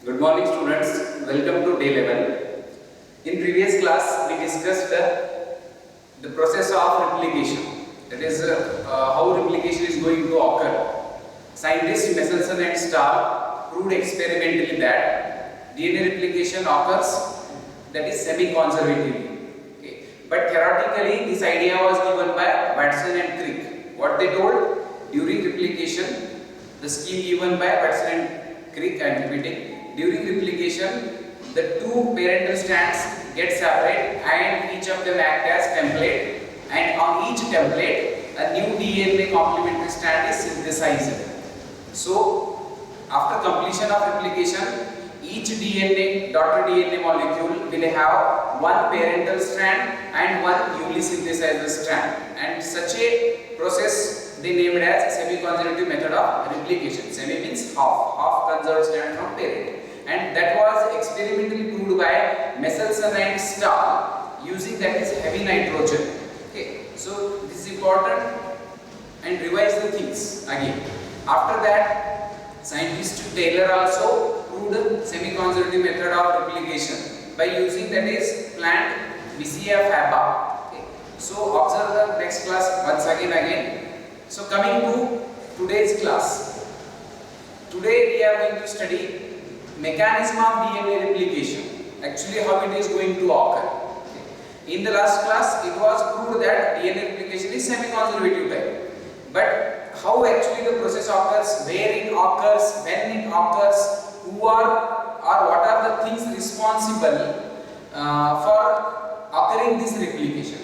Good morning students, welcome to day 11. In previous class we discussed the process of replication, that is how replication is going to occur. Scientists Messelson and Stahl proved experimentally that DNA replication occurs, that is semi-conservatively. Okay. But theoretically this idea was given by Watson and Crick. What they told? During replication, the scheme given by Watson and Crick, I am repeating, during replication, the two parental strands get separate and each of them act as template, and on each template a new DNA complementary strand is synthesized. So, after completion of replication, each daughter DNA molecule will have one parental strand and one newly synthesized strand, and such a process they named as semi-conservative method of replication. Semi means half conserved strand from parent. And that was experimentally proved by Messelson and Stahl using, that is, heavy nitrogen. Okay, so this is important, and revise the things again. After that, scientist Taylor also proved semi-conservative method of replication by using, that is, plant Vicia faba. Okay, so observe the next class once again. So coming to today's class. Today we are going to study mechanism of DNA replication, actually how it is going to occur. Okay. In the last class it was proved that DNA replication is semi-conservative type, but how actually the process occurs, where it occurs, when it occurs, who are or what are the things responsible for occurring this replication.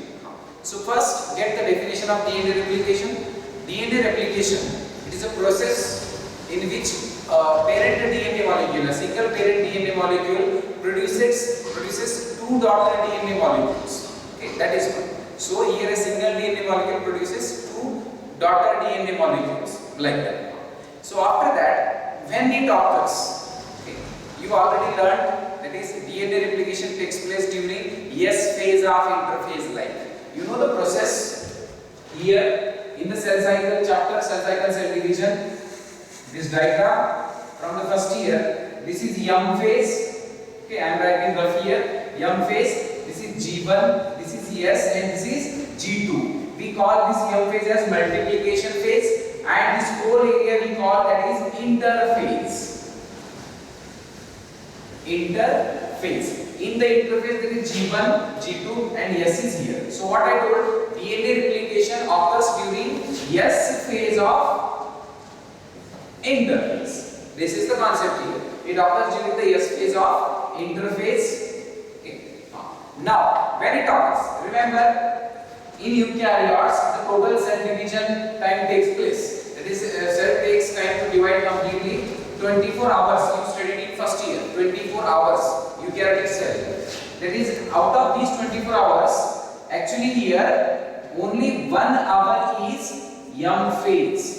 So first get the definition of DNA replication. DNA replication, it is a process in which parent DNA molecule, a single parent DNA molecule produces two daughter DNA molecules. Okay, that is one. So here a single DNA molecule produces two daughter DNA molecules, like that. So after that, when it occurs, okay, you already learned, that is DNA replication takes place during S phase of interphase life. You know the process here in the cell cycle chapter, cell cycle, cell division. This diagram from the first year, this is M phase. Okay, I am writing rough here. M phase. This is G1, this is S, and this is G2. We call this M phase as multiplication phase, and this whole area we call, that is, interphase. Interphase. In the interphase there is G1, G2, and S is here. So what I told, DNA replication occurs during S phase of interphase. This is the concept here. It occurs during the S phase of interphase. Okay. Now, when it occurs, remember, in eukaryotes, the total cell division time takes place. That is, cell takes time to divide completely. 24 hours. You studied in first year. 24 hours. Eukaryotic cell. That is, out of these 24 hours, actually here only 1 hour is M phase.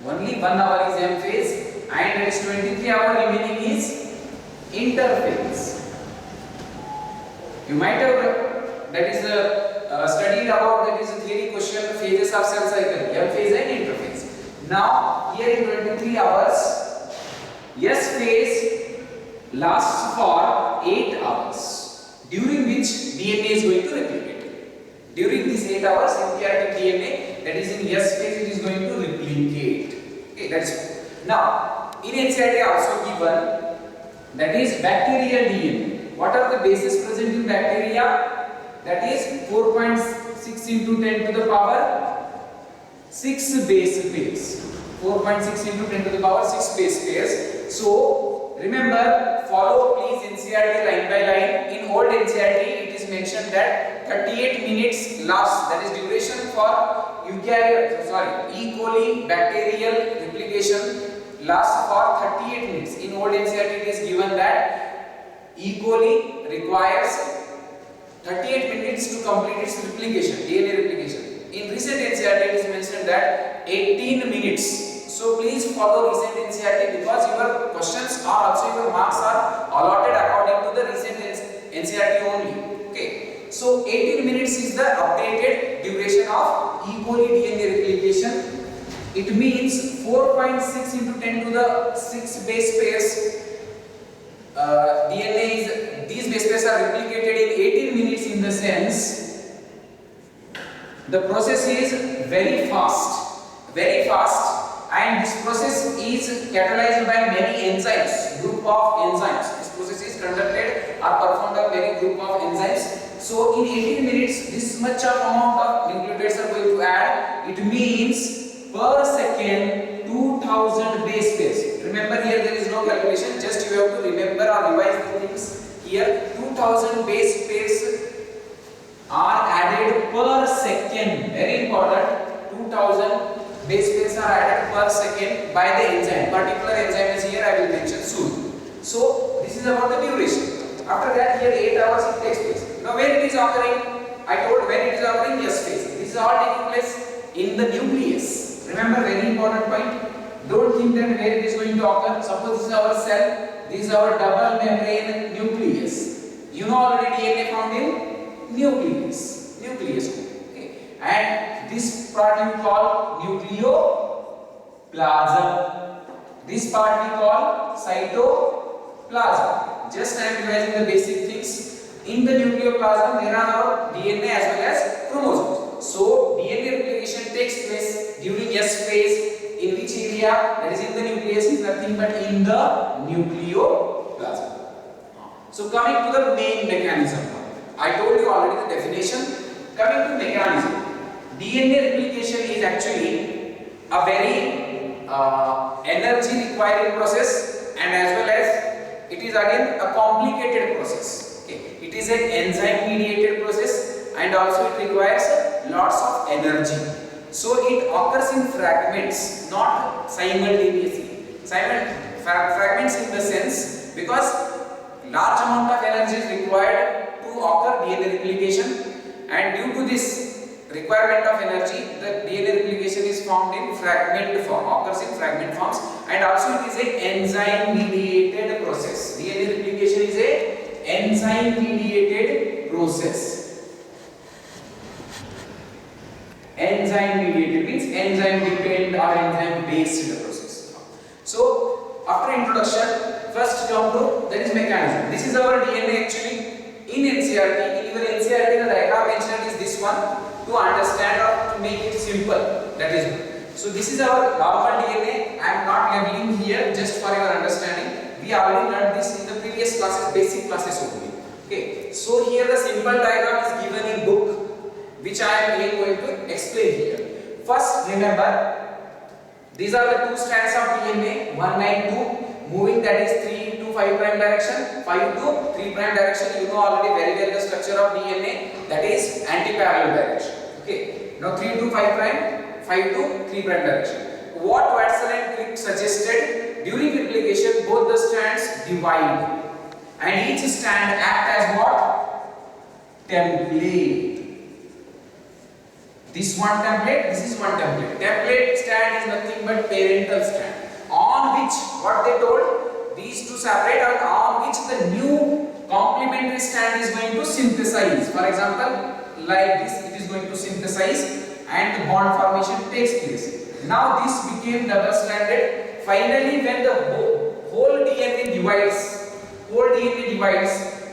Only 1 hour is M phase, and that is 23 hour remaining is interphase. You might have, that is studied about, that is a theory question, phases of cell cycle, M phase and interphase. Now here in 23 hours, S phase lasts for 8 hours, during which DNA is going to replicate. During these 8 hours, eukaryotic DNA, that is in S phase, it is going to replicate. Okay, that's it. Now, in NCERT also given, that is bacterial DNA. What are the bases present in bacteria? That is 4.6 into 10 to the power 6 base pairs. 4.6 into 10 to the power 6 base pairs. So, remember, follow please NCERT line by line. In old NCERT, it is mentioned that 38 minutes lasts, that is duration for E. coli bacterial replication lasts for 38 minutes. In old NCERT it is given that E. coli requires 38 minutes to complete its replication, DNA replication. In recent NCERT it is mentioned that 18 minutes. So please follow recent NCERT, because your questions are also, your marks are allotted according to the recent NCERT only. Okay. So 18 minutes is the updated duration of E. coli DNA replication It means 4.6 into 10 to the 6 base pairs. DNA is, these base pairs are replicated in 18 minutes, in the sense the process is very fast, and this process is catalyzed by many enzymes, group of enzymes. This process is conducted or performed by many group of enzymes. So in 18 minutes, this much of amount of nucleotides are going to add. It means per second 2000 base pairs. Remember, here there is no calculation, just you have to remember or revise the things. Here 2000 base pairs are added per second. Very important. 2000 base pairs are added per second by the enzyme. Particular enzyme is here, I will mention soon. So this is about the duration. After that, here 8 hours it takes place. Now when it is occurring, I told when it is occurring, yes phase. This is all taking place in the nucleus. Remember, very important point. Don't think that where it is going to occur. Suppose this is our cell, this is our double membrane nucleus. You know already DNA found in nucleus. Okay. And this part you call nucleoplasm. This part we call cytoplasm. Just I am revising the basic things. In the nucleoplasm, there are our DNA as well as chromosomes. So DNA replication takes place during S phase. In which area? That is in the nucleus, is nothing but in the nucleoplasm. So coming to the main mechanism. I told you already the definition. Coming to mechanism. DNA replication is actually a very energy requiring process, and as well as it is again a complicated process. Okay. It is an enzyme mediated process, and also it requires lots of energy. So it occurs in fragments, not simultaneously. Fragments in the sense, because large amount of energy is required to occur DNA replication, and due to this requirement of energy, the DNA replication is formed in fragment form, occurs in fragment forms, and also it is a enzyme mediated process. DNA replication is a enzyme mediated process. Enzyme mediated means enzyme dependent or enzyme based process. So after introduction, first come to that is mechanism. This is our DNA actually in NCERT. In your NCERT, the diagram mentioned is this one, to understand or to make it simple. That is good. So this is our normal DNA. I am not labeling here, just for your understanding. We already learned this in the previous classes, basic classes only. Okay. So here the simple diagram is given in book, which I am going to explain here. First, remember, these are the two strands of DNA, 1 and 2, moving, that is 3 to 5 prime direction, 5 to 3 prime direction. You know already very well the structure of DNA, that is anti-parallel direction. Okay. Now 3 to 5 prime, 5 to 3 prime direction. What Watson and Crick suggested, during replication both the strands divide, and each strand act as what? Template. This one template, this is one template. Template strand is nothing but parental strand, on which, what they told, these two separate, and on which the new complementary strand is going to synthesize. For example, like this, it is going to synthesize and the bond formation takes place. Now this became double stranded. Finally, when the whole DNA divides,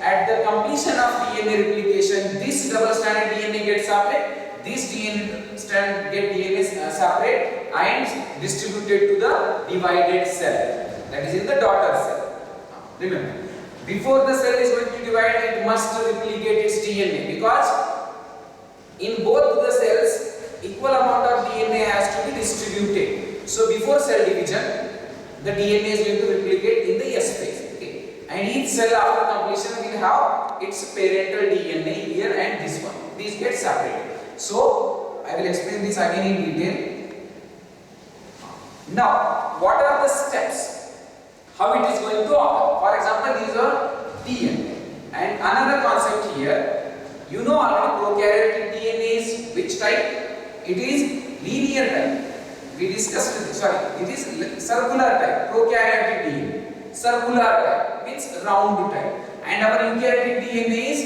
at the completion of DNA replication, this double stranded DNA gets separate. This DNA strand get DNA separate and distributed to the divided cell, that is in the daughter cell. Remember, before the cell is going to divide, it must replicate its DNA, because in both the cells equal amount of DNA has to be distributed. So before cell division, the DNA is going to replicate in the S phase. Okay. And each cell after completion will have its parental DNA here and this one. These get separated. So I will explain this again in detail. Now, what are the steps? How it is going to occur? For example, these are DNA. And another concept here, you know already prokaryotic DNA is which type? It is linear type. We discussed this. It is circular type. Prokaryotic DNA. Circular type means round type. And our eukaryotic DNA is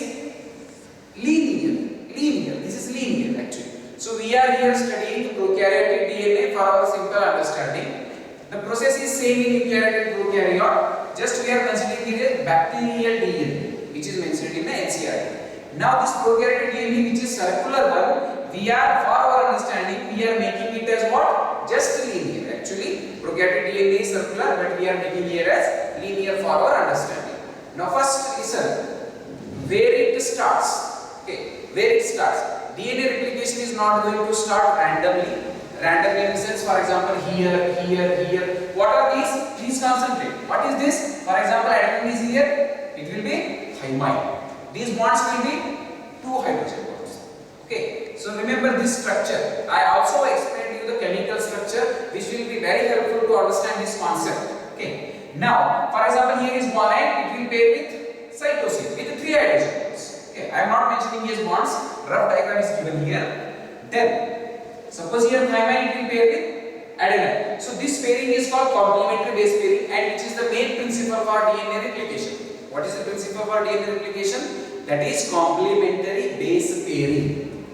linear. This is linear actually. So we are here studying prokaryotic DNA for our simple understanding. The process is same in eukaryote and prokaryote. Just we are considering it as bacterial DNA, which is mentioned in the NCERT. Now this prokaryote DNA, which is circular one, we are, for our understanding, we are making it as what? Just linear. Actually, prokaryote DNA is circular, but we are making it as linear for our understanding. Now first listen, where it starts. Okay, where it starts. DNA replication is not going to start randomly. Randomly in the sense, for example, here, here, here. What are these? Please concentrate. What is this? For example, adenine is here. It will be thymine. These bonds will be 2 hydrogen bonds. Okay. So remember this structure. I also explained you the chemical structure, which will be very helpful to understand this concept. Okay. Now, for example, here is guanine. It will pair with cytosine with 3 hydrogen bonds. Okay. I am not mentioning these bonds. Rough diagram is given here. Then, suppose here thymine, it will pair with adenine. So this pairing is called complementary base pairing, and which is the main principle for DNA replication. What is the principle for DNA replication? That is complementary base pairing.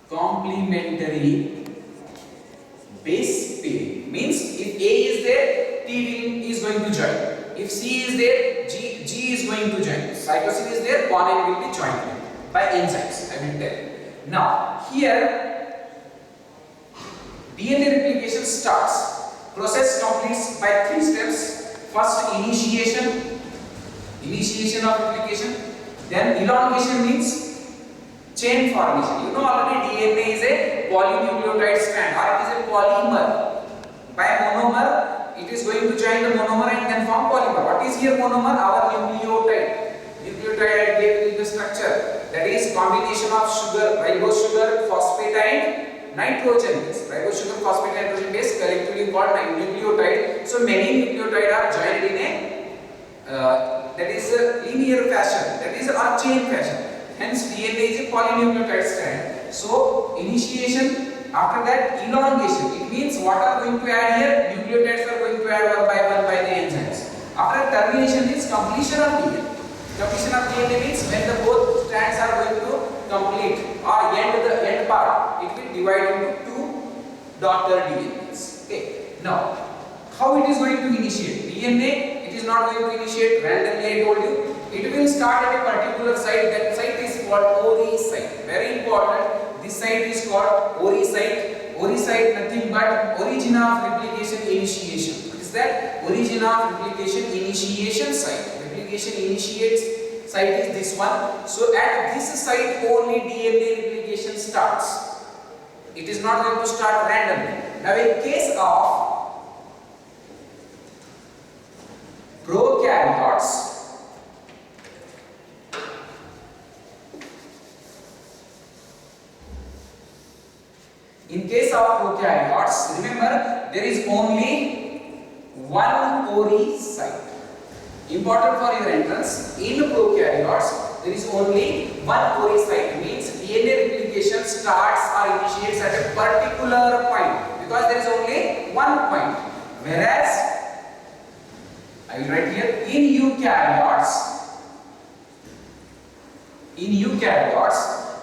Complementary base pairing means if A is there, T is going to join. If C is there, G is going to join. Cytosine is there, guanine will be joined by enzymes, I will tell. Now, here DNA replication starts. Process completes by 3 steps. First, initiation of replication. Then elongation means chain formation. You know already DNA is a polynucleotide strand, or it is a polymer. By monomer, it is going to join the monomer and then form polymer. What is here monomer? Our nucleotide. Nucleotide I gave in the structure. That is combination of sugar, ribose sugar, phosphate and nitrogen base. Ribose sugar, phosphate, nitrogen base collectively called nucleotide. So many nucleotide are joined in a that is a linear fashion, that is a chain fashion. Hence DNA is a polynucleotide strand. So initiation, after that elongation. It means what are going to add here? Nucleotides are going to add one by the enzymes. After termination means completion of DNA. Completion of DNA means when the both strands are going to complete or end the end part, it will divide into 2 daughter DNAs. Okay. Now, how it is going to initiate? DNA, it is not going to initiate randomly, I told you. It will start at a particular site. That site is called ORI site. Very important. This site is called ORI site. ORI site nothing but origin of replication initiation. What is that? Origin of replication initiation site. Initiates site is this one. So at this site only DNA replication starts. It is not going to start randomly. Now in case of prokaryotes, remember there is only one ORI site. Important for your entrance, in prokaryotes, there is only one ORI site, means DNA replication starts or initiates at a particular point, because there is only one point. Whereas, I will write here, in eukaryotes,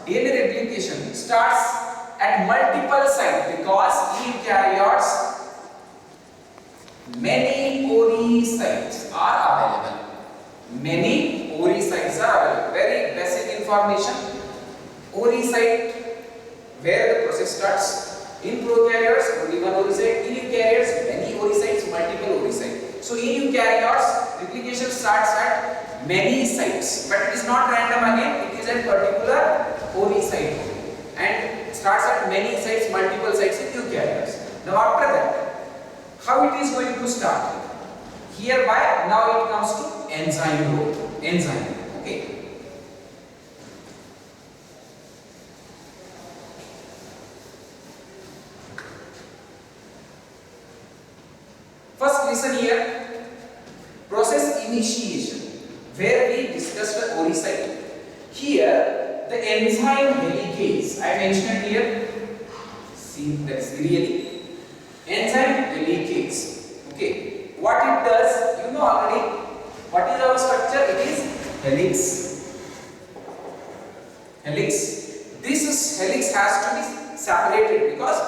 DNA replication starts at multiple sites, because in eukaryotes, many ORI sites are available. Many ORI sites are available. Very basic information. ORI site, where the process starts. In prokaryotes, only one ORI site. In eukaryotes, many ORI sites, multiple ORI sites. So in eukaryotes, replication starts at many sites, but it is not random again. It is at particular ORI site, and starts at many sites, multiple sites in eukaryotes. Now after that, how it is going to start? Hereby, now it comes to enzyme role. Enzyme. Okay. First, listen here. Process initiation, where we discussed the ORI site. Here, the enzyme helicase. I mentioned here. See, that's really. Enzyme helicase. Okay. What it does, you know already. What is our structure? It is helix. Helix. This helix has to be separated because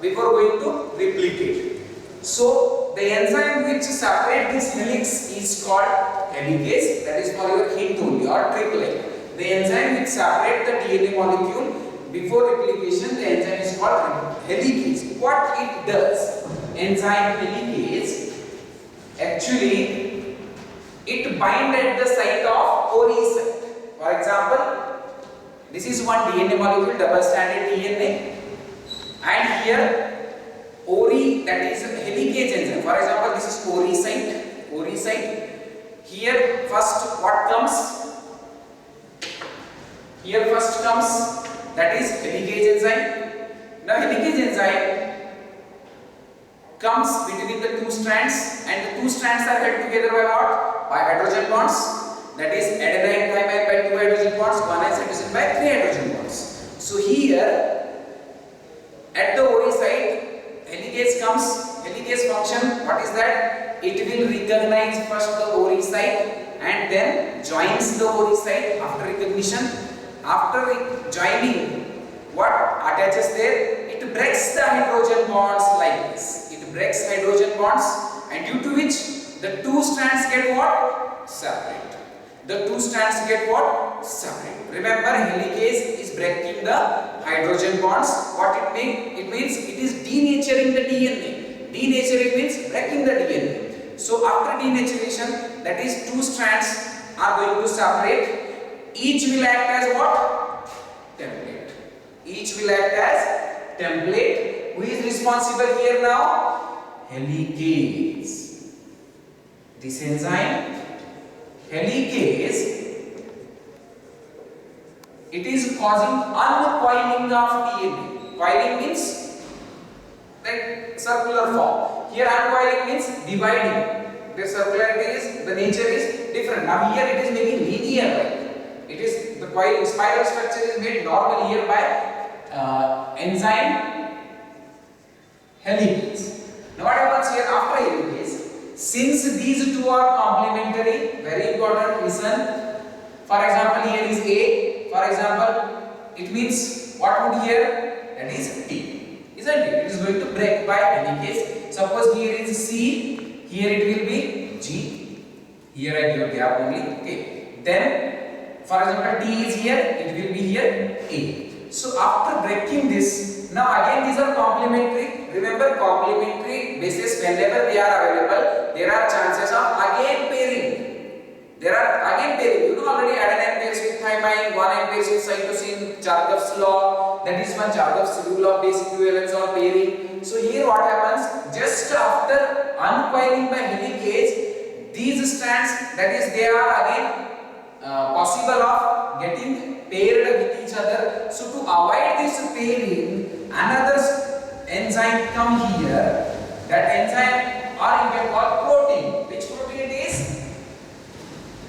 before going to replicate. So the enzyme which separate this helix is called helicase. That is for your hint only, or triplet. The enzyme which separate the DNA molecule before replication, the enzyme is called helicase. What it does, enzyme helicase, actually it bind at the site of Ori site. For example, this is one DNA molecule, double stranded DNA, and here Ori, that is helicase enzyme. For example, this is Ori site. Ori site. Here first what comes? Here first comes, that is helicase enzyme. Now helicase enzyme comes between the two strands, and the two strands are held together by what? By hydrogen bonds. That is adenine thymine by 2 hydrogen bonds, guanine cytosine by 3 hydrogen bonds. So here at the Ori site, helicase comes. Helicase function, what is that? It will recognize first the Ori site and then joins the Ori site after recognition. After joining, what attaches there? It breaks the hydrogen bonds like this. It breaks hydrogen bonds, and due to which the two strands get what? Separate. The two strands get what? Separate. Remember, helicase is breaking the hydrogen bonds. What it means? It means it is denaturing the DNA. Denaturing means breaking the DNA. So after denaturation, that is two strands are going to separate. Each will act as what? Template. Each will act as template. Who is responsible here now? Helicase. This enzyme, helicase, it is causing uncoiling of DNA. Coiling means like circular form. Here uncoiling means dividing. The circularity is, the nature is different. Now here it is making linear, right? It is the coil spiral structure is made normal here by enzyme helicase. Now what happens here after helicase? Since these two are complementary, very important, listen. For example, here is A. For example, it means what would here? That is T. Isn't it? It is going to break by helicase. Suppose here is C. Here it will be G. Here I give a gap only. Okay. Then for example, T is here, it will be here A. So after breaking this, now again these are complementary. Remember, complementary basis, whenever they are available, there are chances of again pairing. There are again pairing. You know already adenine pairs with thymine, guanine pairs with cytosine, Chargaff's law. That is one Chargaff's rule of basic equivalence or pairing. So here what happens? Just after uncoiling by helicase, these strands, that is they are again possible of getting paired with each other. So to avoid this pairing, another enzyme come here. That enzyme, or you can call protein. Which protein it is?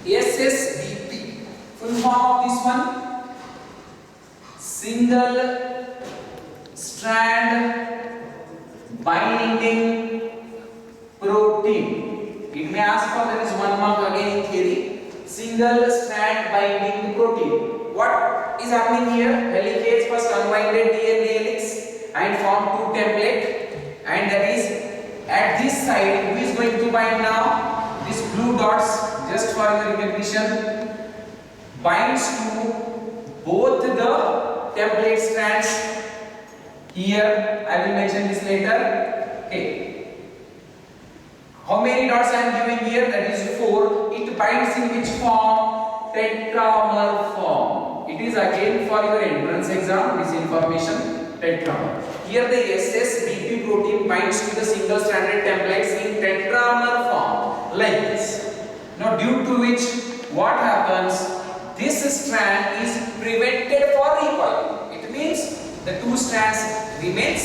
SSBP. Full form of this one: single strand binding protein. It may ask for, there is one mark again in theory. Single strand binding protein. What is happening here? Helicase first unwinded DNA helix and formed two template, and that is at this side. Who is going to bind now? These blue dots, just for your recognition, binds to both the template strands. Here I will mention this later. Okay. How many dots I am giving here? That is 4. It binds in which form? Tetramer form. It is again for your entrance exam, this information, tetramer. Here the SSBP protein binds to the single stranded templates in tetramer form, like this. Now due to which what happens? This strand is prevented for recoiling. It means the two strands remains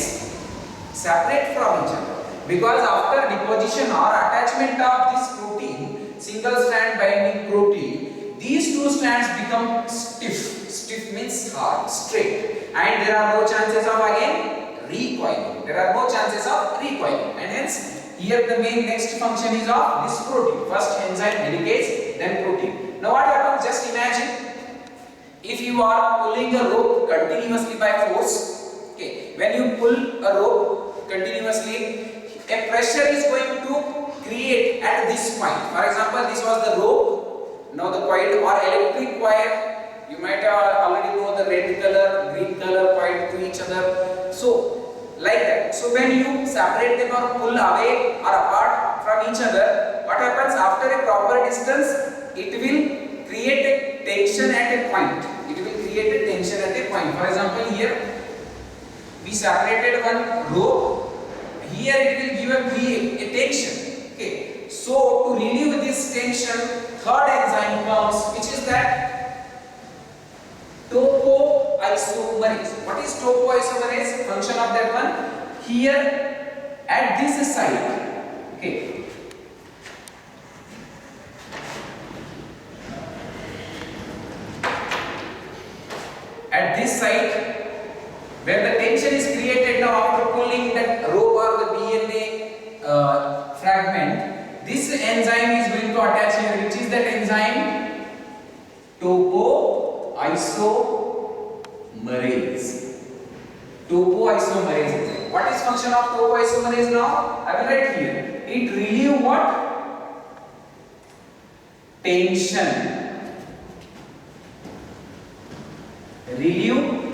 separate from each other. Because after deposition or attachment of this protein, single strand binding protein, these two strands become stiff. Stiff means hard, straight, and there are no chances of again recoiling. There are no chances of recoiling, and hence here the main next function is of this protein. First enzyme helicase, then protein. Now what happens? Just imagine if you are pulling a rope continuously by force. Okay. when you pull a rope continuously, a pressure is going to create at this point. For example, this was the rope, now the coil or electric wire. You might already know the red color, green color coil to each other. So like that. So when you separate them or pull away or apart from each other, what happens after a proper distance? It will create a tension at a point. It will create a tension at a point. For example, here we separated one rope. Here it will give a tension. Okay. So to relieve this tension, third enzyme comes, which is that topoisomerase. What is topoisomerase? Function of that one. Here at this site. Okay. At this site, where the tension is created now after pulling that rope or the DNA fragment, this enzyme is going to attach here, which is that enzyme topoisomerase. Topoisomerase. What is function of topoisomerase now? I will write here. It relieves what? Tension. Relieve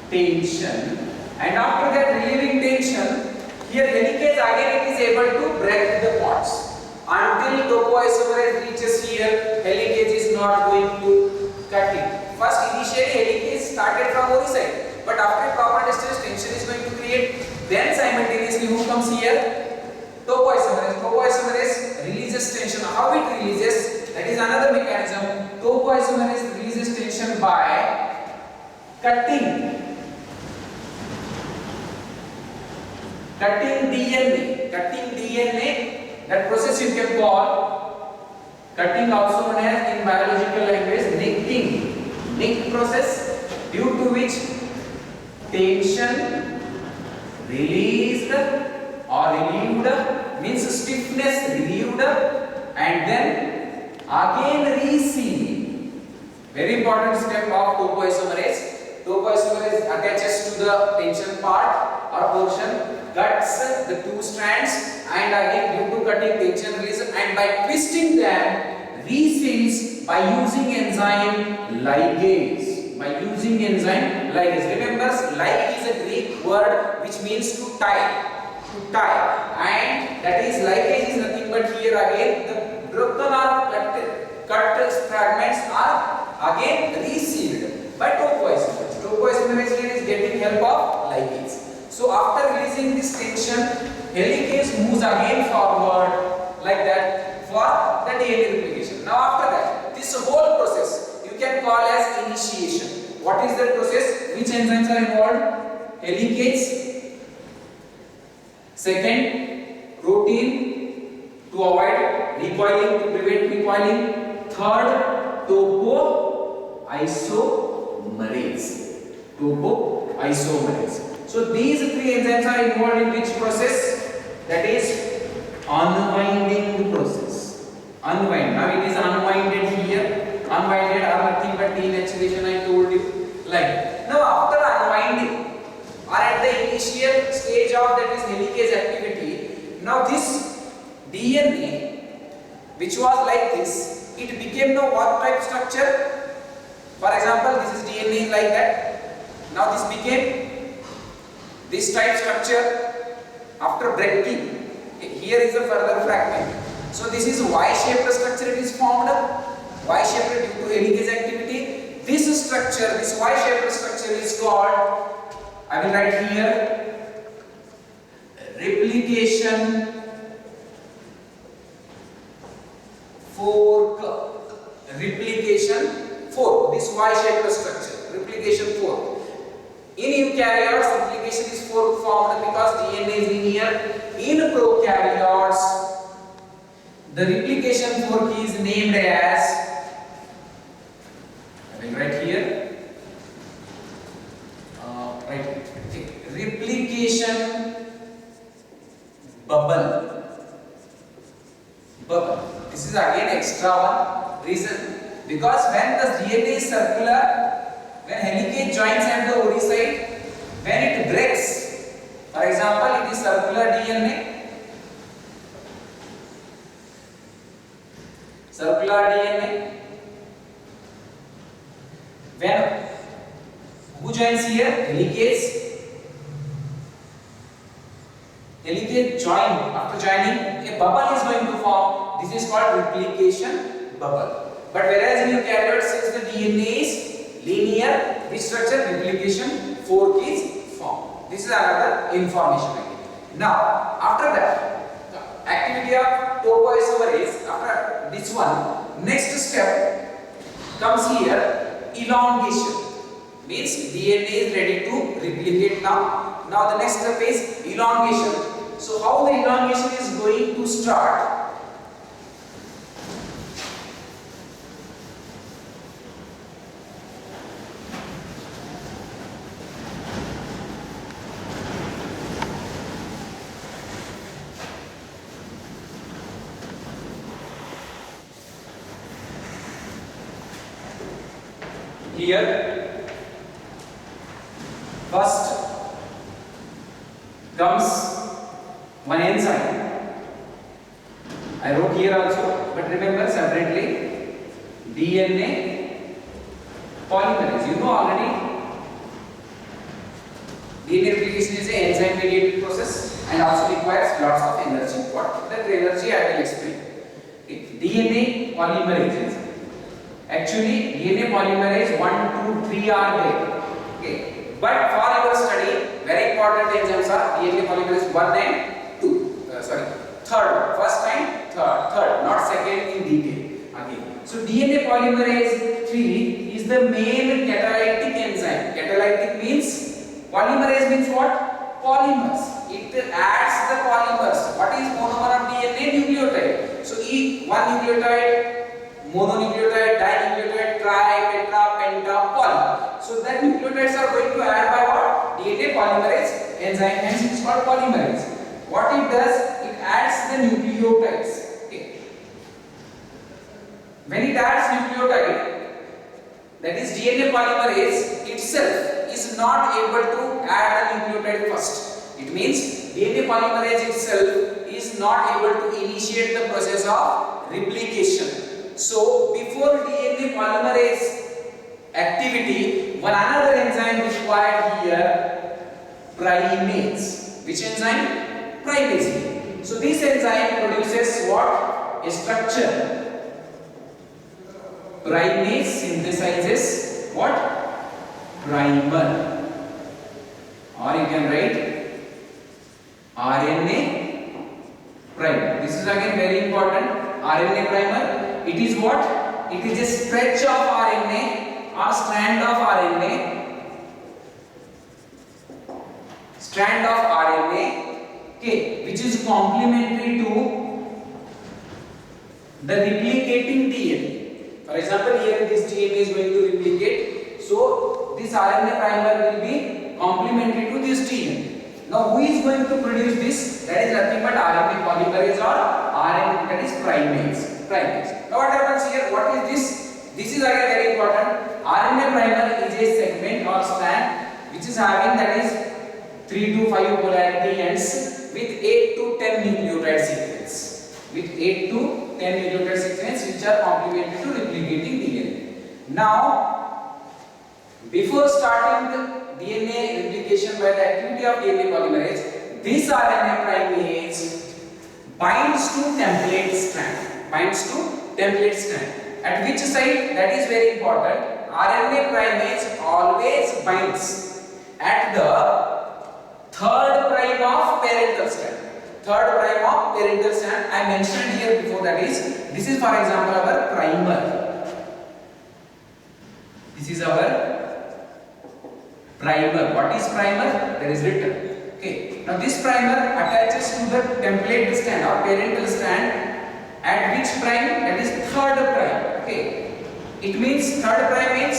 tension, and after that relieving tension, here helicase again it is able to break the bonds. Until topoisomerase reaches here, helicase is not going to cut it. First initially helicase started from one side, but after proper distance tension is going to create. Then simultaneously who comes here? Topoisomerase. Topoisomerase releases tension. How it releases? That is another mechanism. Topoisomerase releases tension by cutting DNA. Cutting DNA. That process you can call cutting, also known as in biological language necking. Neck process, due to which tension released or relieved, means stiffness relieved, and then again resealed. Very important step of topoisomerase. Topoisomerase attaches to the tension part or portion, cuts the two strands, and again due to cutting tension release, and by twisting them reseals by using enzyme ligase. By using enzyme ligase. Remember, like is a Greek word which means to tie. To tie, and that is ligase is nothing but here again the broken or cut fragments are again resealed by topoisomerase. Topoisomerase here is getting help of ligase. So after releasing this tension, helicase moves again forward like that for the DNA replication. Now after that, this whole process you can call as initiation. What is that process? Which enzymes are involved? Helicase. Second, protein to avoid recoiling, to prevent recoiling. Third, topoisomerase. Topoisomerase. So these three enzymes are involved in which process? That is unwinding process. Unwind. Now it is unwinded here. Unwinded are nothing but denaturation, I told you. Like now after unwinding or at the initial stage of that is helicase activity, now this DNA which was like this, it became now what type structure? For example, this is DNA like that. Now this became this type structure after breaking. Here is a further fragment. So this is Y-shaped structure it is formed. Y-shaped due to helicase activity. This structure, this Y-shaped structure is called, I will write here, replication fork. Replication fork. This Y-shaped structure, replication fork. In eukaryotes, replication is fork formed because DNA is linear. In prokaryotes, the replication fork is named as, I will write here, replication bubble. This is again extra one reason, because when the DNA is circular, when helicase joins at the OD site, when it breaks, for example, it is circular DNA. Circular DNA. When who joins here? Helicase. Helicase join. After joining, a bubble is going to form. This is called replication bubble. But whereas in eukaryotes, since the DNA is linear, which structure? Replication fork is formed. This is another information again. Now, after that, the activity of topoisomerase, after this one, next step comes here, elongation. Means DNA is ready to replicate now. Now the next step is elongation. So how the elongation is going to start? Here, first comes one enzyme. I wrote here also, but remember separately, DNA polymerase. You know already, DNA replication is an enzyme mediated process and also requires lots of energy. What that energy I will explain. DNA polymerase. Actually, DNA polymerase 1, 2, 3 are there. Okay. But for your study, very important enzymes are DNA polymerase 1 and 2. Third. First and third, not second in detail. Again. So DNA polymerase 3 is the main catalytic enzyme. Catalytic means polymerase means what? Polymers. It adds the polymers. What is monomer of DNA? Nucleotide. So one nucleotide, mononucleotide, dinucleotide, tri, tetra, penta, poly. So that nucleotides are going to add by what? DNA polymerase enzyme, hence it is called polymerase. What it does? It adds the nucleotides. Okay. When it adds nucleotide, that is DNA polymerase itself is not able to add the nucleotide first. It means DNA polymerase itself is not able to initiate the process of replication. So before DNA polymerase activity, one another enzyme required here, primase. Which enzyme? Primase. So this enzyme produces what? A structure. Primase synthesizes what? Primer. Or you can write RNA primer. This is again very important. RNA primer. It is what? It is a stretch of RNA or strand of RNA. Strand of RNA, okay, which is complementary to the replicating DNA. For example, here this DNA is going to replicate. So this RNA primer will be complementary to this DNA. Now who is going to produce this? That is nothing but RNA polymerase or RNA, that is primase. Now what happens here? What is this? This is again very important. RNA primer is a segment or strand which is having, that is 3 to 5 polarity ends with 8 to 10 nucleotide sequence. With 8 to 10 nucleotide sequence which are complementary to replicating DNA. Now, before starting the DNA replication by the activity of DNA polymerase, this RNA primase binds to template strand. At which site? That is very important. RNA primase always binds at the third prime of parental strand. I mentioned here before, that is, this is for example our primer. This is our primer. What is primer? That is written. Okay. Now this primer attaches to the template strand or parental strand at which prime? That is third prime. Okay. It means third prime means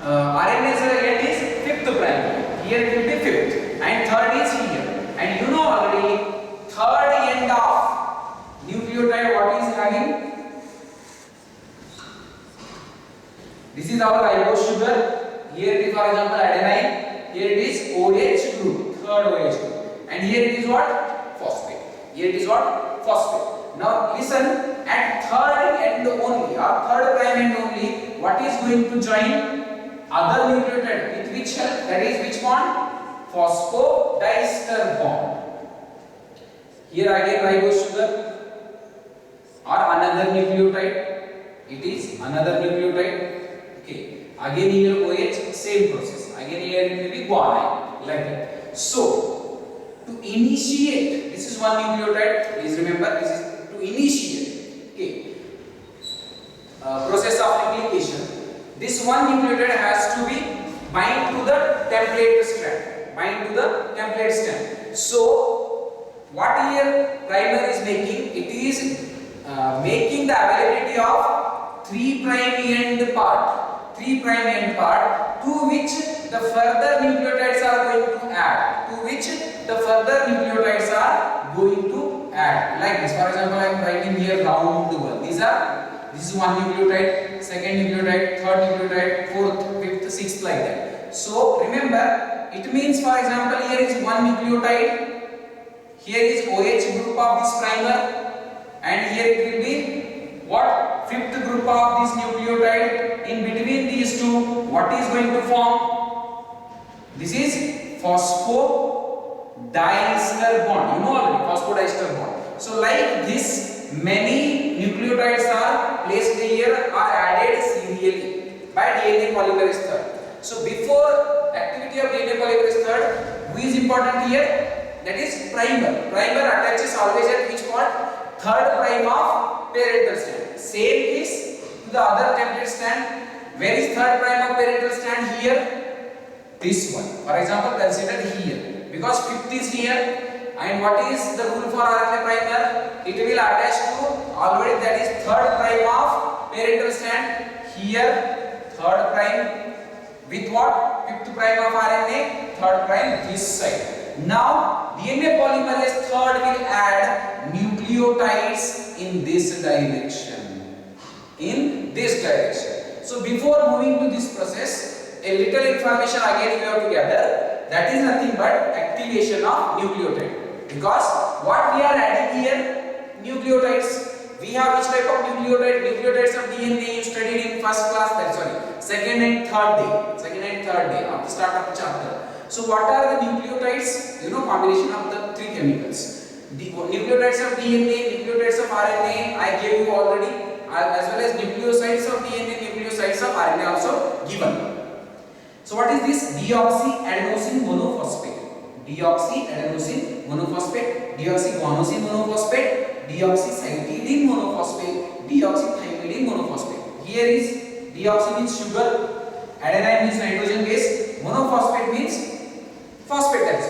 RNA end is fifth prime. Here it will be fifth, and third is here. And you know already, third end of nucleotide what is having? This is our ribose sugar. Here it is for example adenine. here it is OH group, third OH group, and here it is what? Phosphate. Here it is what? Phosphate. Now listen, at third end only, or third prime end only, what is going to join? Other nucleotide with which help? That is which bond? Phosphodiester bond. Here again ribose sugar or another nucleotide. It is another nucleotide. Okay. Again here OH, same process. Again here it will be guanine, like that. So to initiate, this is one nucleotide. Please remember, this is to initiate. Okay. Process of replication. This one nucleotide has to be bind to the template strand. Bind to the template strand. So what here primer is making? It is making the availability of 3' end part. 3' end part to which the further nucleotides are going to add. To which the further nucleotides are going to add. Like this. For example, I am writing here round one. This is one nucleotide, second nucleotide, third nucleotide, fourth, fifth, sixth, like that. So remember, it means, for example, here is one nucleotide, here is OH group of this primer, and here it will be what? Fifth group of this nucleotide. In between these two, what is going to form? This is phosphodiester bond. You know already, phosphodiester bond. So like this, many nucleotides are placed here, are added serially by DNA polymerase III. So before activity of DNA polymerase III, who is important here? That is primer. Primer attaches always at which part? Third prime of parental strand. Same is to the other template strand. Where is third prime of parental strand? Here. This one. For example, consider here. Because fifth is here. And what is the rule for RNA primer? It will attach to already, that is third prime of parental strand. Here, third prime with what? Fifth prime of RNA, third prime this side. Now, DNA polymerase III will add nucleotides in this direction. In this direction. So, before moving to this process, a little information again you have to gather. That is nothing but activation of nucleotide. Because what we are adding here, nucleotides. We have which type of nucleotide? Nucleotides of DNA you studied in first class, second and third day of the start of the chapter. So what are the nucleotides? You know, combination of the three chemicals. The nucleotides of DNA, nucleotides of RNA, I gave you already, as well as nucleosides of DNA, nucleosides of RNA also given. So what is this? Deoxyadenosine monophosphate. Deoxyadenosine monophosphate, deoxyguanosine monophosphate, deoxycytidine monophosphate, deoxythymidine monophosphate. Here is deoxy means sugar, adenine means nitrogen base, monophosphate means phosphate, that is.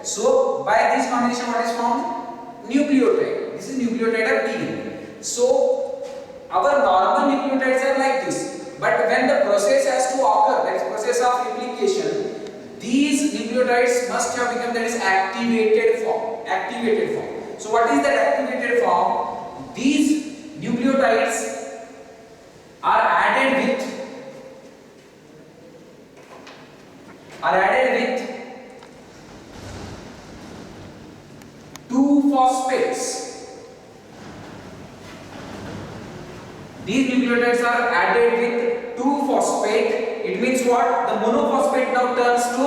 So by this combination what is formed? Nucleotide. This is nucleotide of DNA. So our normal nucleotides are like this, but when the process has to occur, that is process of replication, these nucleotides must have become, that is, activated form. Activated form. So what is that activated form? These nucleotides are added with 2-phosphates. These nucleotides are added with 2-phosphate. It means what? The monophosphate now turns to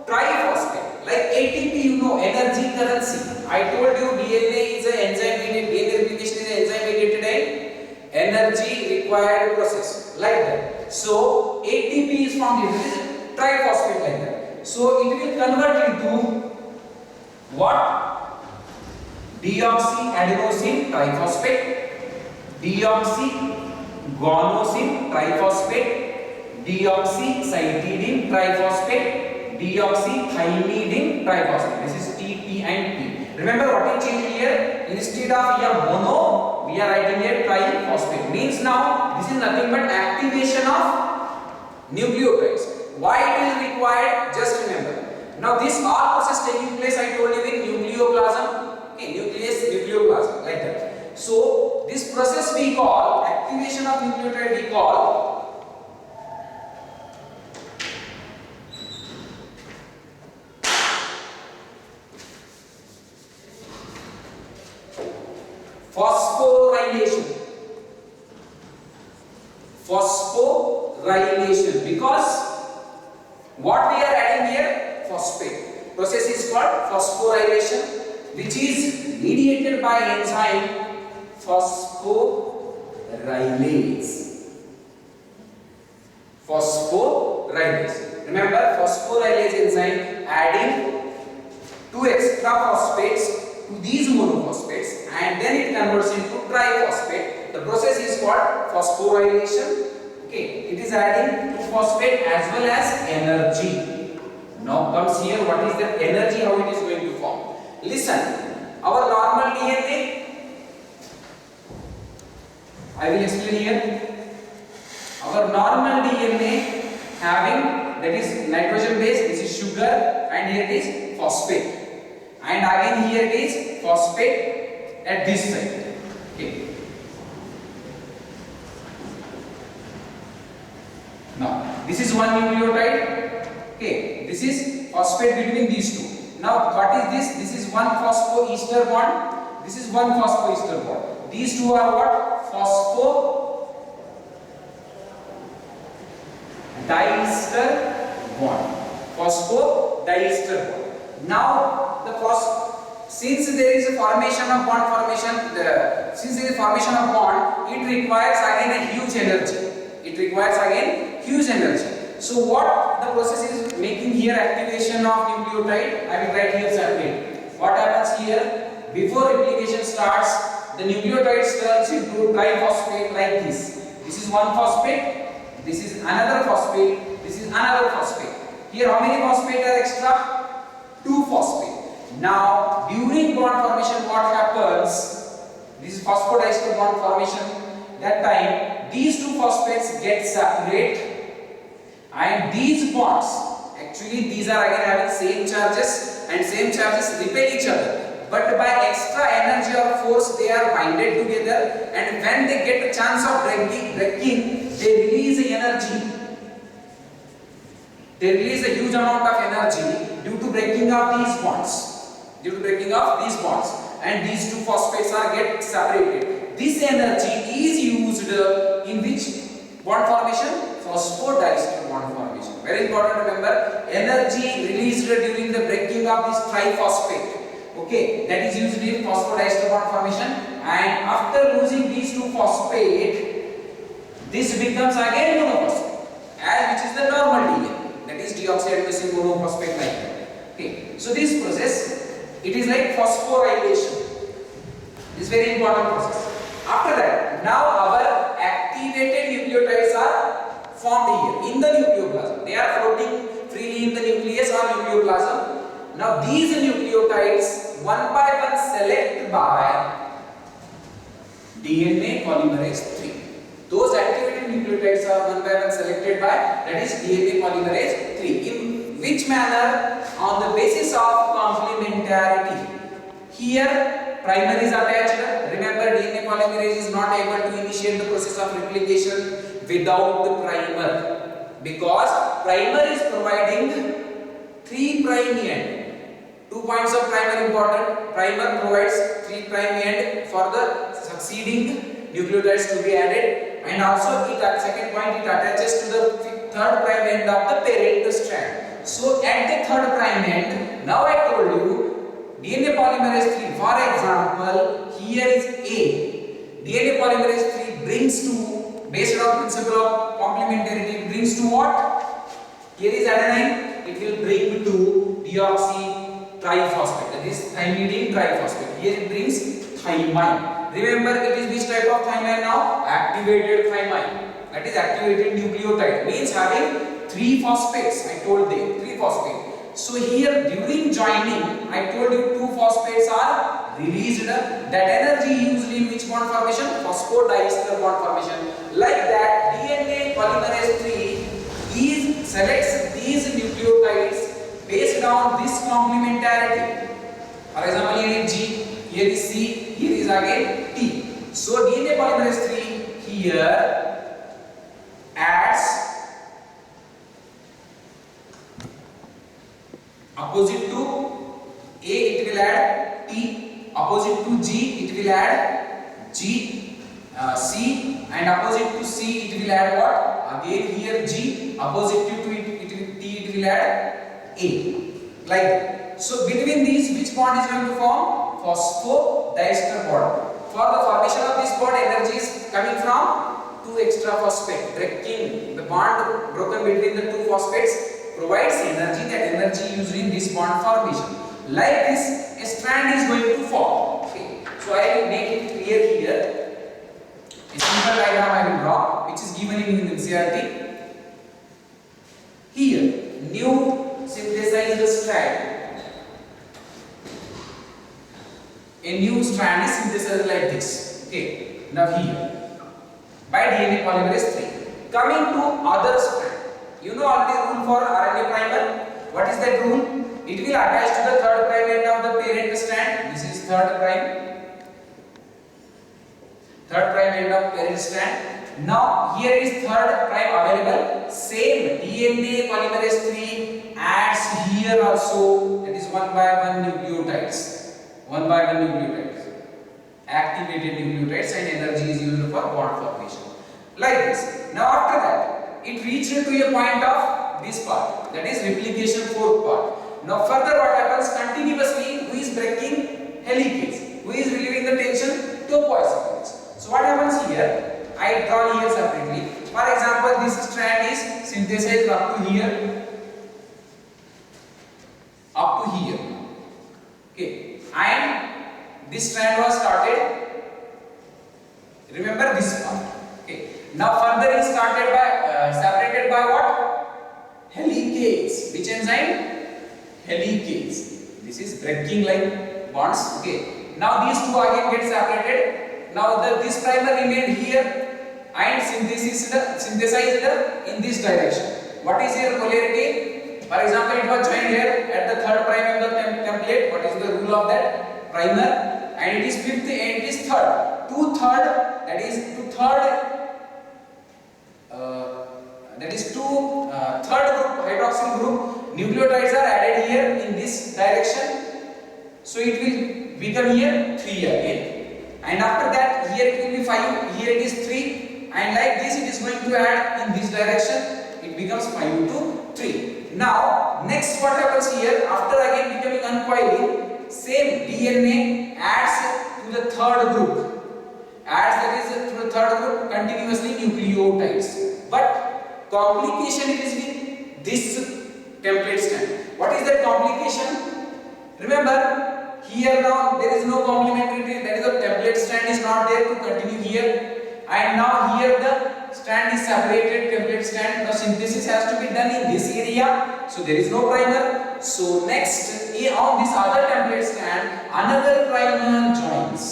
triphosphate. Like ATP, you know, energy currency. I told you DNA is an enzyme mediated, DNA replication is an enzyme mediated energy required process. Like that. So ATP is formed here. This is triphosphate, like that. So it will convert into what? Deoxyadenosine triphosphate, deoxyguanosine triphosphate, deoxycytidine triphosphate, deoxythymidine triphosphate. This is T, P and P. Remember what is changed here? Instead of here mono, we are writing here triphosphate. Means now this is nothing but activation of nucleotides. Why it is required? Just remember. Now this all process taking place, I told you, in nucleoplasm. Okay, nucleus, nucleoplasm, like that. So this process we call activation of nucleotide. We call phosphorylation. Phosphorylation, because what we are adding here? Phosphate. Process is called phosphorylation, which is mediated by enzyme phosphorylase. Phosphorylase. Remember, phosphorylase enzyme adding 2 extra phosphates to these monophosphates, and then it converts into triphosphate. The process is called phosphorylation. Okay, it is adding 2 phosphate as well as energy. Now comes here, what is the energy, how it is going to form? Listen, our normal DNA, I will explain here. Our normal DNA having, that is nitrogen base, this is sugar, and here it is phosphate, and again here it is phosphate at this side. Okay. Now this is one nucleotide. Okay, this is phosphate between these two. Now what is this? This is one phosphoester bond. This is one phosphoester bond. These two are what? Phosphodiester bond. Phosphodiester bond. Now the since there is a formation of bond formation, since there is formation of bond, it requires again a huge energy. It requires again huge energy. So what the process is making here? Activation of nucleotide. I will write here separate. What happens here? Before replication starts, the nucleotide turns into triphosphate like this. This is one phosphate. This is another phosphate. This is another phosphate. Here how many phosphate are extra? 2 phosphate. Now during bond formation, what happens? This is phosphodiester bond formation. That time these 2 phosphates get separate, and these bonds, actually these are again having same charges, and same charges repel each other, but by extra energy or force they are binded together, and when they get a chance of breaking they release energy. They release a huge amount of energy due to breaking of these bonds. And these 2 phosphates are get separated. This energy is used in which bond formation? Phosphodiester bond formation. Very important, remember, energy released during the breaking of this triphosphate. Okay, that is used in phosphodiester bond formation, and after losing these 2 phosphate, this becomes again monophosphate, which is the normal DNA. That is deoxyribonucleic monophosphate like that. Okay, so this process, it is like phosphorylation. This is very important process. After that, now our activated nucleotides are formed here in the nucleoplasm. They are floating freely in the nucleus or nucleoplasm. Now these nucleotides one by one select by DNA polymerase 3. Those activated nucleotides are one by one selected by, that is DNA polymerase 3. In which manner? On the basis of complementarity. Here primer is attached. Remember, DNA polymerase is not able to initiate the process of replication without the primer, because primer is providing 3' end. 2 points of primer important. Primer provides 3' end for the succeeding nucleotides to be added, and also it at second point it attaches to the 3rd' end of the parent strand. So at the 3rd' end, now I told you DNA polymerase 3, for example, here is A. DNA polymerase 3 brings to, based on principle of complementarity, it brings to what? Here is adenine, it will bring to deoxy triphosphate, that is thymidine triphosphate. Here it brings thymine. Remember, it is which type of thymine now? Activated thymine. That is activated nucleotide, means having 3 phosphates. I told them 3 phosphates. So here during joining, I told you 2 phosphates are released. That energy usually in which bond formation? Phosphodiester bond formation. Like that, DNA polymerase 3 selects these nucleotides based on this complementarity. For example, here is G, here is C, here is again T. So DNA polymerase 3 here adds opposite to A, it will add T, opposite to G, it will add G, C, and opposite to C it will add what? Again here G, opposite to it, T it will add A. Like that. So between these, which bond is going to form? Phosphodiester bond. For the formation of this bond, energy is coming from 2 extra phosphate. Breaking the bond broken between the 2 phosphates provides energy. That energy used in this bond formation. Like this, a strand is going to form. Okay. So I will make it clear here. A simple diagram I will draw, which is given in NCERT. Here, new synthesized strand. A new strand is synthesized like this. Okay. Now here, by DNA polymerase 3. Coming to other strand. You know already rule for RNA primer. What is that rule? It will attach to the 3rd prime end of the parent strand. This is 3rd prime. 3rd prime end of parent strand. Now here is 3rd prime available. Same DNA polymerase 3 adds here also. That is 1 by 1 nucleotides. 1 by 1 nucleotides. Activated nucleotides, and energy is used for bond formation. Like this. Now after that, it reaches to a point of this part. That is replication 4th part. Now further what happens? Continuously, who is breaking helicase? Who is relieving the tension? Topoisomerase. So what happens here? I draw here separately. For example, this strand is synthesized up to here. Up to here. Okay. And this strand was started. Remember this part. Okay. Now further is started by separated by what? Helicase. Which enzyme? Helicase. This is breaking like bonds. Okay. Now these two again get separated. Now this primer remained here and synthesized in this direction. What is your polarity? For example, it was joined here at the 3rd prime of the template. What is the rule of that? Primer. And it is 5th and it is 3rd. 2/3, that is 2/3. That is 3rd group, hydroxyl group. Nucleotides are added here in this direction. So it will become here 3 again. And after that, here it will be 5. Here it is 3. And like this, it is going to add in this direction. It becomes 5 to 3. Now, next what happens here? After again becoming uncoiling, same DNA adds to the 3rd group. Adds, that is to the 3rd group, continuously nucleotides. But complication is with this template strand. What is that complication? Remember, here now there is no complementarity. That is, the template strand is not there to continue here. And now here the strand is separated, template strand. Now synthesis has to be done in this area. So there is no primer. So next, on this other template strand, another primer joins.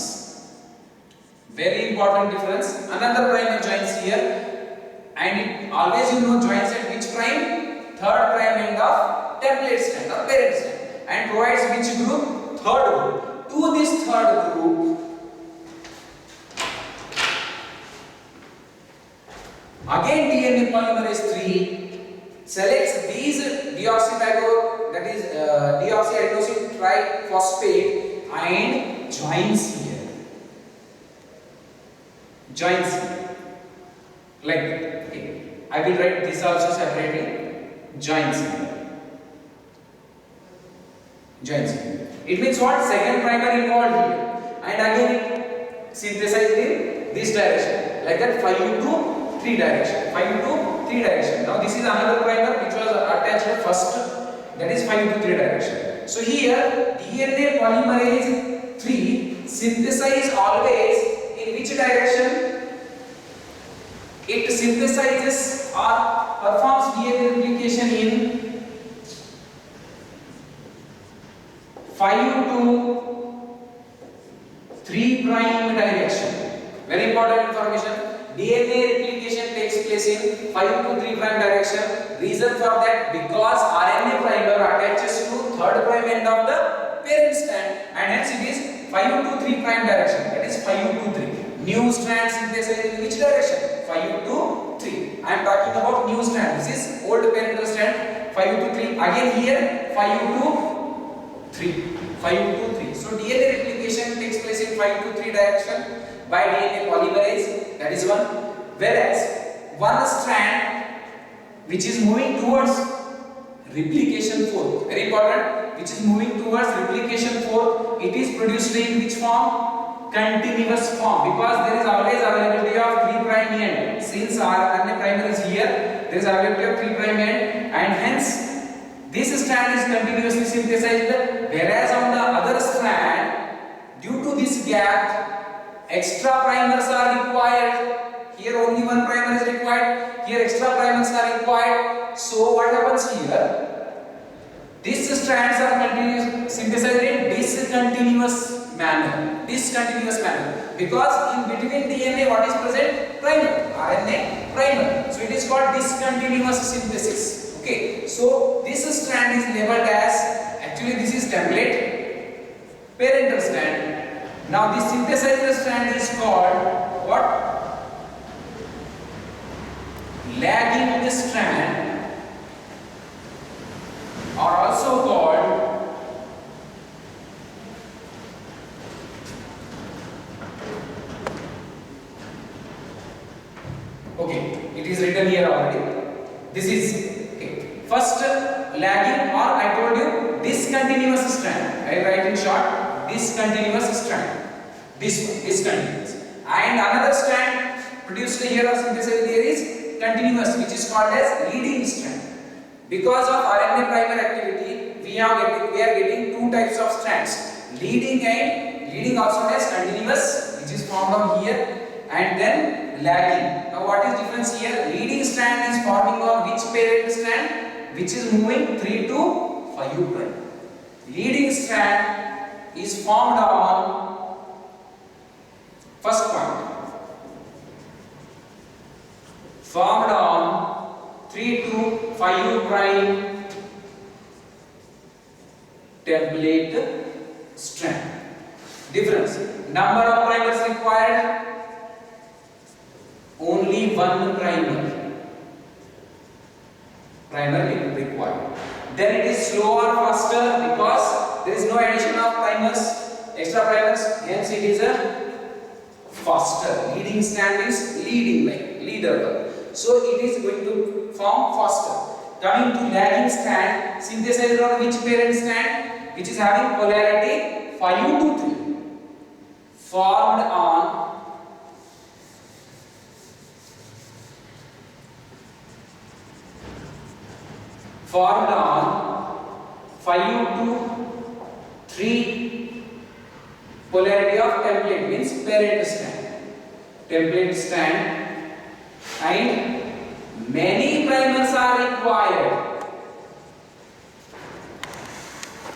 Very important difference. Another primer joins here. And it always joins at which prime? 3rd prime end of template strand or parent strand. And provides which group? 3rd group. To this 3rd group, again DNA polymerase 3 selects these deoxyribonucleic, that is deoxyadenosine triphosphate, and joins here. Joins here. Like that. Okay. I will write this also separately. Joins here. Joins here. It means what? 2nd primer involved here. And again it synthesized in this direction. Like that, 5 to 3 direction. 5 to 3 direction. Now this is another primer which was attached first. That is 5 to 3 direction. So here DNA polymerase 3 synthesizes always in which direction? It synthesizes or performs DNA replication in 5 to 3 prime direction. Very important information. DNA replication takes place in 5 to 3 prime direction. Reason for that, because RNA primer attaches to 3rd prime end of the parent strand, and hence it is 5 to 3 prime direction. That is 5 to 3. New strand synthesized in which direction? 5 to 3. I am talking about new strand. This is old parental strand. 5 to 3. Again here 5 to 3. 5 to 3. So DNA replication takes place in 5 to 3 direction. by DNA polymerase, that is one. Whereas one strand which is moving towards replication fork, very important, which is moving towards replication fork, it is produced in which form? Continuous form, because there is always availability of 3' end. Since RNA primer is here, there is availability of 3' end, and hence this strand is continuously synthesized, whereas on the other strand, due to this gap, extra primers are required. Here only one primer is required, here extra primers are required. So what happens here? These strands are synthesized in discontinuous manner. Because in between DNA what is present? Primer, RNA primer. So it is called discontinuous synthesis. Okay. So this strand is labeled as, actually this is template, parental strand. Now this synthesized strand is called what? Lagging strand, or also called it is written here already. This is first lagging, or I told you discontinuous strand. I write in short discontinuous strand. This one discontinuous, and another strand produced here or synthesized here is continuous, which is called as leading strand. Because of RNA primer activity, we are getting two types of strands: leading also known as continuous, which is formed on here, and then lagging. Now what is difference here? Leading strand is forming on which parent strand? Which is moving 3 to 5 prime. Leading strand is formed on first point. Formed on 3 to 5 prime template strand. Difference: number of primers required, only one primer required. Then it is slower, faster, because there is no addition of primers, extra primers, hence it is a faster. Leading strand is leading, like leader. So it is going to form faster. Coming to lagging strand, synthesized on which parent strand? Which is having polarity 5 to 3. Formed on formed on 5 to 3 polarity of template, means parent strand. Template strand, and many primers are required.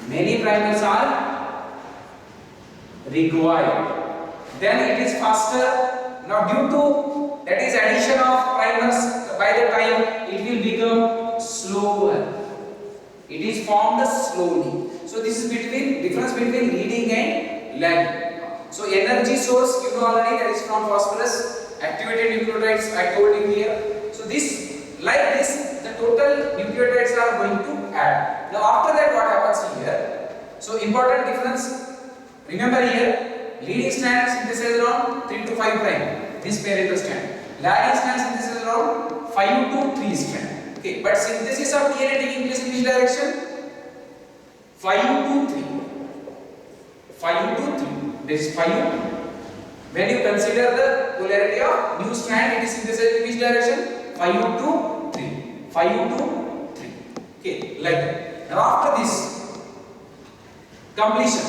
Many primers are required. Then it is faster. Now due to that is addition of primers, by the time it will become slower. It is formed slowly. So this is difference between leading and lagging. So energy source you know already, that is from phosphorus. Activated nucleotides I told you here. So this, like this, the total nucleotides are going to add. Now after that what happens here? So important difference. Remember here, leading strand synthesized around 3 to 5 prime. This parental strand. Lagging strand synthesized around 5 to 3 strand. Okay, but synthesis of DNA taking place in which direction? 5 to 3. 5 to 3. This is 5. When you consider the polarity of new strand, it is synthesized in which direction? 5 to 3. 5 to 3. Okay, like that. Now after this, completion.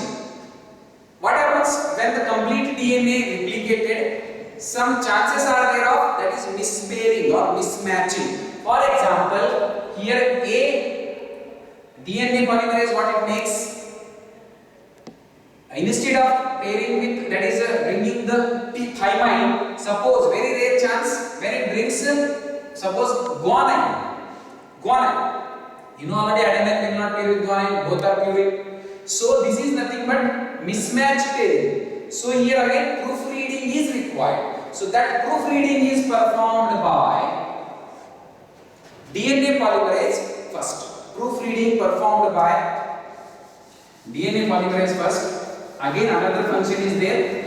What happens when the complete DNA replicated? Some chances are there of that is mispairing or mismatching. For example, here A DNA polymerase, what it makes? Instead of pairing with, that is bringing the thymine, suppose very rare chance when it brings suppose guanine. You know already adenine will not pair with guanine, both are purine. So this is nothing but mismatch pairing. So here again proofreading is required. So that proofreading is performed by DNA polymerase first. Proofreading performed by DNA polymerase first. Again another function is there.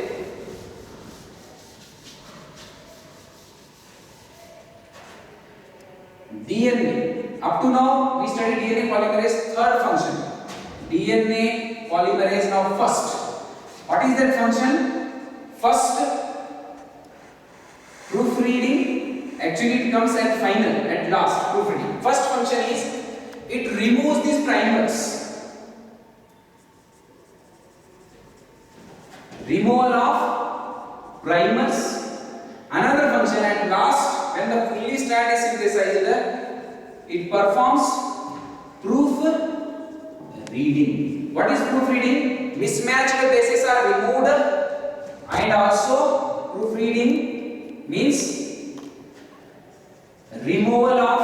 Up to now we studied DNA polymerase third function. DNA polymerase now first. What is that function? First, proofreading. Actually it comes at final, at last, proofreading. First function is it removes these primers. Removal of primers. Another function at last, when the fully strand is synthesized, it performs proof reading. What is proofreading? Mismatched bases are removed, and also proofreading means removal of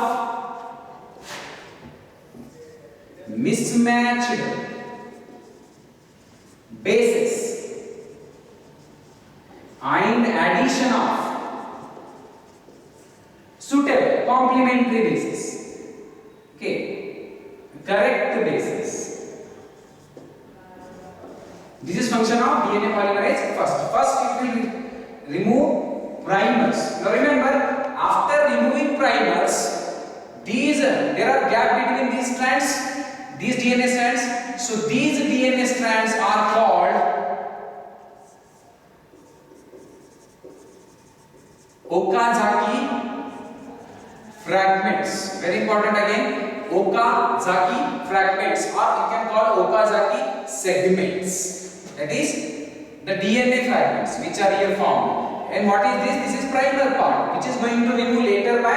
mismatched bases and addition of suitable complementary bases. Okay, correct bases. This is function of DNA polymerase first. First it will remove primers. Now remember, after removing primers, there are gap between these strands, these DNA strands. So these DNA strands are called Okazaki fragments. Very important again. Okazaki fragments, or you can call Okazaki segments. That is the DNA fragments which are here found. And what is this? This is primer part, which is going to remove later by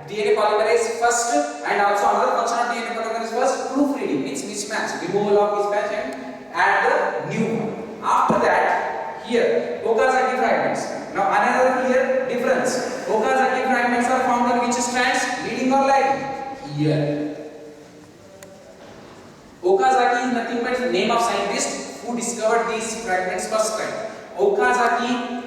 DNA polymerase first, and also another function of DNA polymerase first, proofreading means mismatch, removal of mismatch and add the new one. After that, here Okazaki fragments. Now another here difference. Okazaki fragments are found on which strands? Leading or lagging? Here. Okazaki is nothing but the name of scientist who discovered these fragments first time. Okazaki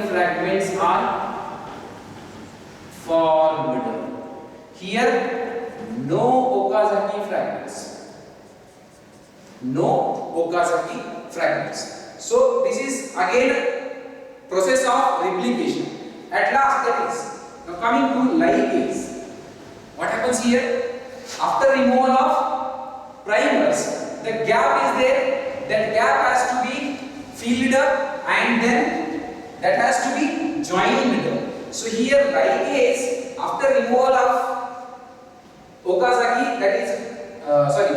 fragments are formed. Here, no Okazaki fragments. No Okazaki fragments. So this is again process of replication. At last, that is, now coming to ligase. What happens here? After removal of primers, the gap is there. That gap has to be filled up, and then that has to be joined. So here ligase, after removal of Okazaki, that is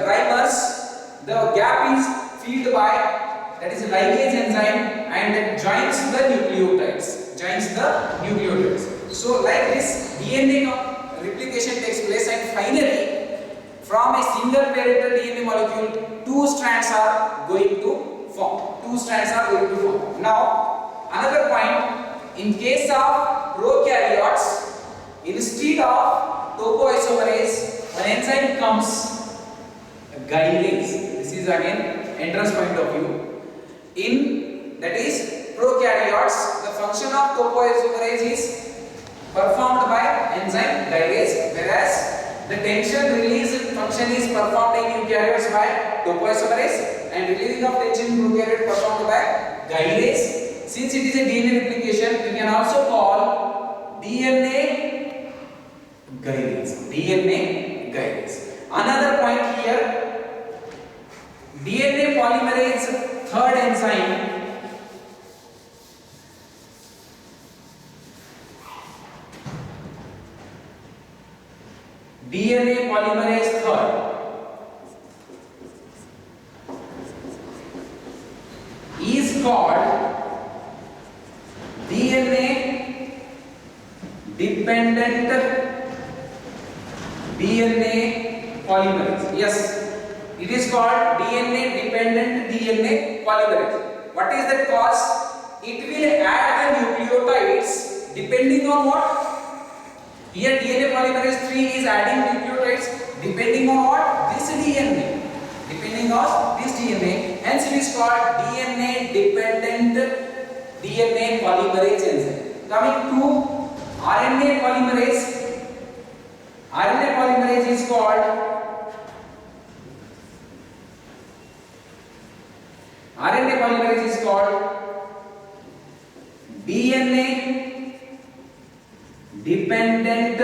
primers, the gap is filled by, that is ligase enzyme, and that joins the nucleotides. So like this, DNA replication takes place, and finally from a single parental DNA molecule, two strands are going to form. Now another point, in case of prokaryotes, instead of topoisomerase, an enzyme comes gyrase. This is again entrance point of view. In that is prokaryotes, the function of topoisomerase is performed by enzyme gyrase, whereas the tension release function is performed in eukaryotes by topoisomerase, and releasing of tension in prokaryote performed by gyrase. Since it is a DNA replication, we can also call DNA gyrase. Another point here, DNA polymerase third enzyme DNA polymerase third is called DNA dependent DNA polymerase. Yes, it is called DNA dependent DNA polymerase. What is that cause? It will add the nucleotides depending on what? Here DNA polymerase 3 is adding nucleotides depending on what? This DNA. Hence it is called DNA dependent DNA polymerase enzyme. Coming to RNA polymerase. RNA polymerase is called DNA dependent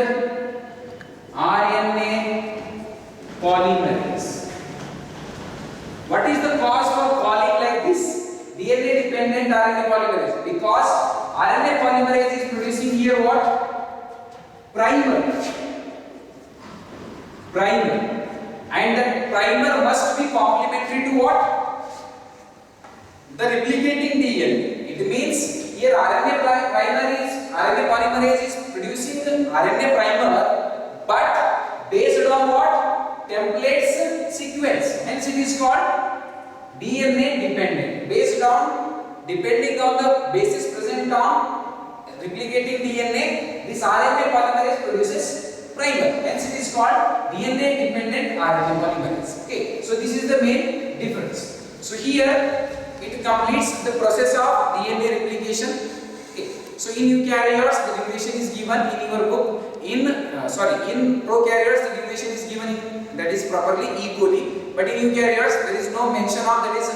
RNA polymerase. What is the cause for calling like this? DNA dependent RNA polymerase. Because RNA polymerase is producing here what? Primer. Primer. And that primer must be complementary to what? The replicating DNA. It means here RNA polymerase is producing RNA primer, but based on what? Templates sequence. Hence it is called DNA dependent. Depending on the basis present on replicating DNA, this RNA polymerase produces primer. Hence it is called DNA dependent RNA polymerase. Okay, so this is the main difference. So here it completes the process of DNA replication. Okay, so in eukaryotes the duration is given in your book. In prokaryotes the duration is given in, that is properly E. coli. But in eukaryotes there is no mention of that is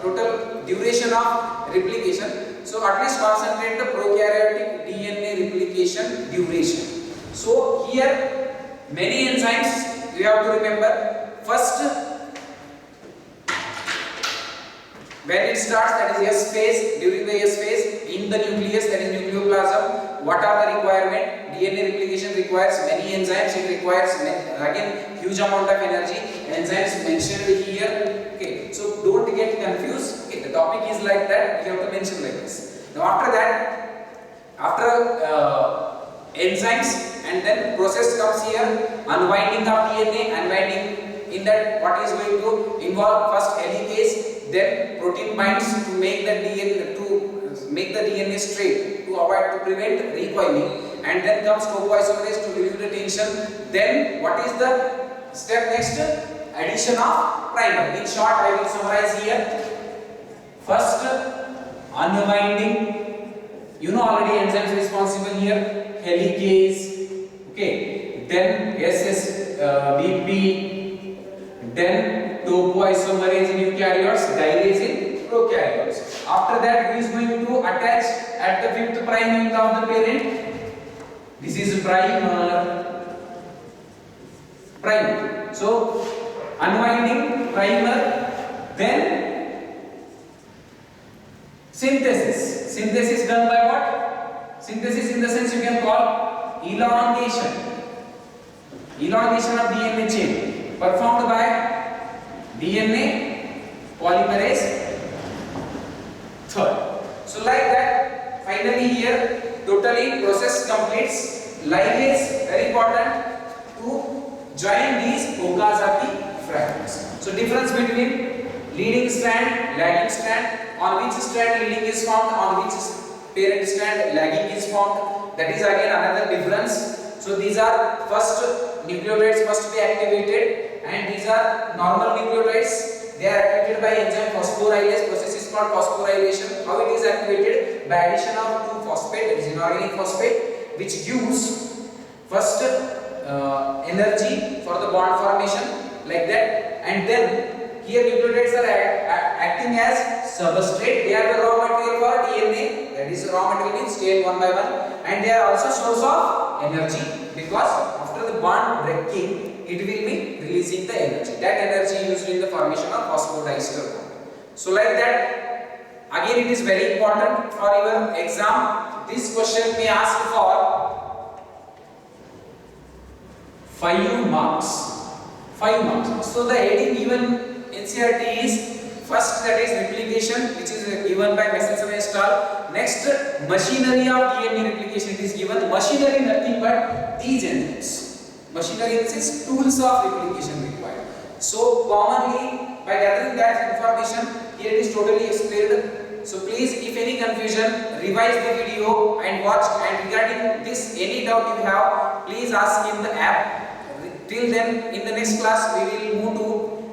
total duration of replication. So at least concentrate the prokaryotic DNA replication duration. So here many enzymes we have to remember. First, when it starts, that is S phase, during the S phase in the nucleus, that is nucleoplasm, what are the requirement? DNA replication requires many enzymes. It requires again huge amount of energy. Enzymes mentioned here. Okay, so don't get confused. Okay, the topic is like that. You have to mention like this. Now after that, after enzymes, and then process comes here. Unwinding of DNA. Unwinding, in that what is going to involve? First helicase, then protein binds to make the DNA straight, to prevent recoiling, and then comes topoisomerase to relieve the tension. Then what is the step next? Addition of primer. In short, I will summarize here. First, unwinding. You know already enzymes responsible here. Helicase. Okay. Then SSBP. Then topoisomerase in eukaryotes, gyrase in prokaryotes. After that, who is going to attach at the 5th prime end of the parent? This is primer. So unwinding, primer, then synthesis. Synthesis done by what? Synthesis in the sense you can call elongation. Elongation of DNA chain performed by DNA polymerase third. So like that, finally here totally process completes. Ligase very important to join these Okazaki fragments. So difference between leading strand, lagging strand, on which strand leading is found, on which parent strand lagging is found. That is again another difference. So these are first nucleotides must be activated, and these are normal nucleotides. They are activated by enzyme phosphorylase. Process is called phosphorylation. How it is activated? By addition of 2-phosphate, that is inorganic phosphate, which gives first energy for the bond formation, like that, and then here nucleotides are acting as substrate. They are the raw material for DNA. That is raw material means taken one by one, and they are also source of energy, because after the bond breaking it will be releasing the energy. That energy used in the formation of phosphodiester bond. So like that, again it is very important for your exam. This question may ask for 5 marks. 5 marks. So the heading given NCERT is first, that is replication, which is given by Messelson et al. Next, machinery of DNA replication, it is given. Machinery nothing but these enzymes. Machinery is tools of replication required. So commonly by gathering that information, here it is totally explained. So please, if any confusion, revise the video and watch, and regarding this any doubt you have, please ask in the app. Till then, in the next class we will move to,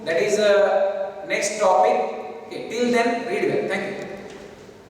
that is next topic. Okay, till then, read well. Thank you.